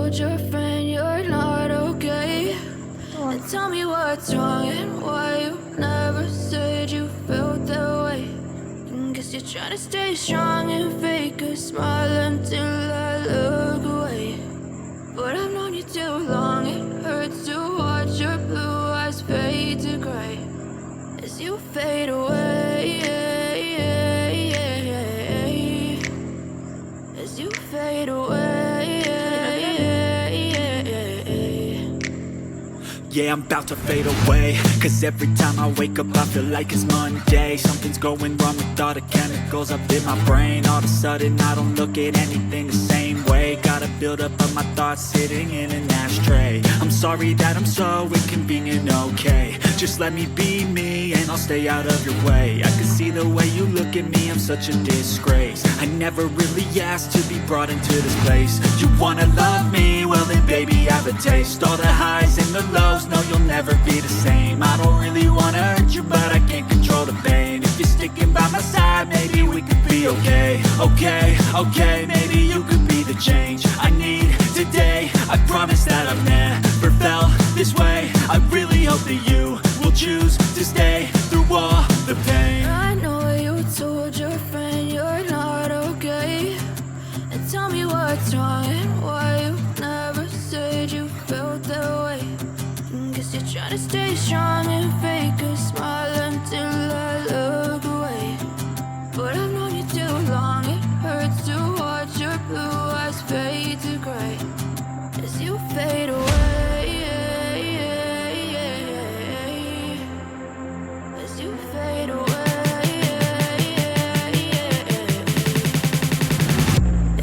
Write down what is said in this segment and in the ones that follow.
told your friend you're not okay? And tell me what's wrong and why you never said you felt that way. Guess you're trying to stay strong and fake a smile until I look away. But I've known you too long, it hurts to watch your blue eyes fade to gray as you fade away, as you fade away. Yeah, I'm about to fade away, cause every time I wake up I feel like it's Monday. Something's going wrong with all the chemicals up in my brain. All of a sudden I don't look at anything the same way. Gotta build up of my thoughts sitting in an ashtray. I'm sorry that I'm so inconvenient, okay? Just let me be me and I'll stay out of your way. I can see the way you look at me, I'm such a disgrace. I never really asked to be brought into this place. You wanna love me? Well then baby, have a taste. All the highs and the lows, no, you'll never be the same. I don't really wanna hurt you, but I can't control the pain. If you're sticking by my side, maybe we could be okay. Okay, maybe you could be the change I need today. I promise that I've never felt this way. I really hope that you will choose to stay through all the pain. I know you told your friend you're not okay. And tell me what's wrong and why you never said you felt that way. Guess you're trying to stay strong and fake a smile until I look away. But I've known you too long, it hurts to watch your blue eyes fade to gray as you fade away, as you fade away,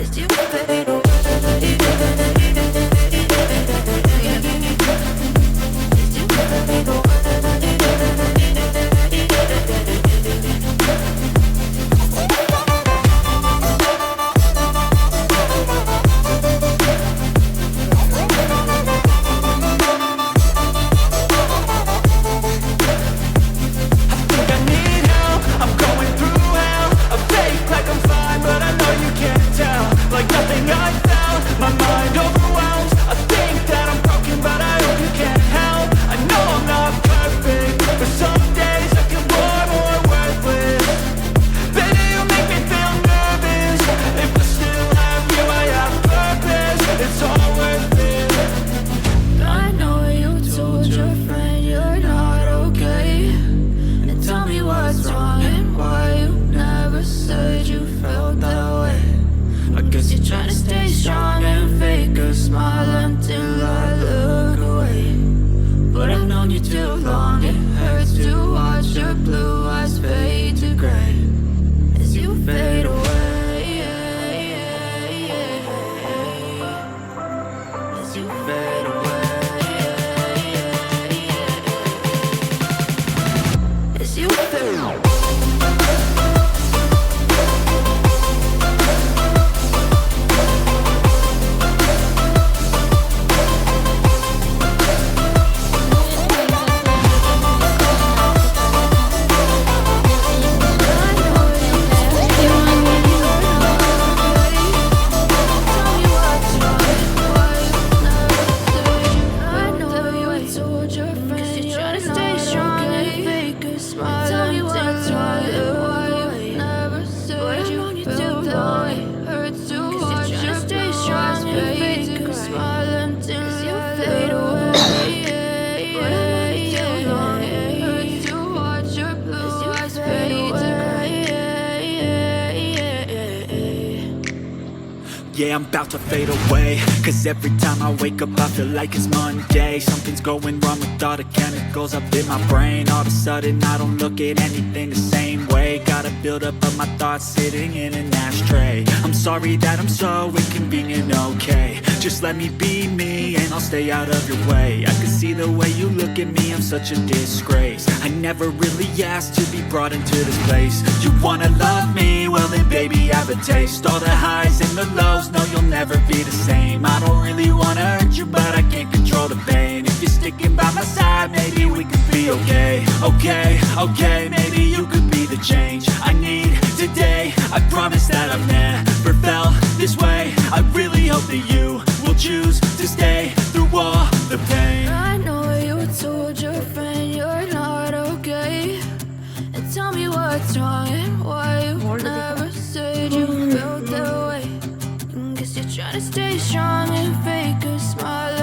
as you fade away. Yeah, I'm about to fade away, cause every time I wake up I feel like it's Monday. Something's going wrong with all the chemicals up in my brain. All of a sudden I don't look at anything the same way. Gotta build up of my thoughts sitting in an ashtray. I'm sorry that I'm so inconvenient, okay? Just let me be me and I'll stay out of your way. I can see the way you look at me, I'm such a disgrace. I never really asked to be brought into this place. You wanna love me? Well then baby, have a taste. All the highs and the lows, no, you'll never be the same. I don't really wanna hurt you, but I can't control the pain. If you're sticking by my side, maybe we could be okay. Okay, maybe you could be the change I need today. I promise that I've never felt this way. I really hope that you will choose to Trying to stay strong and fake a smile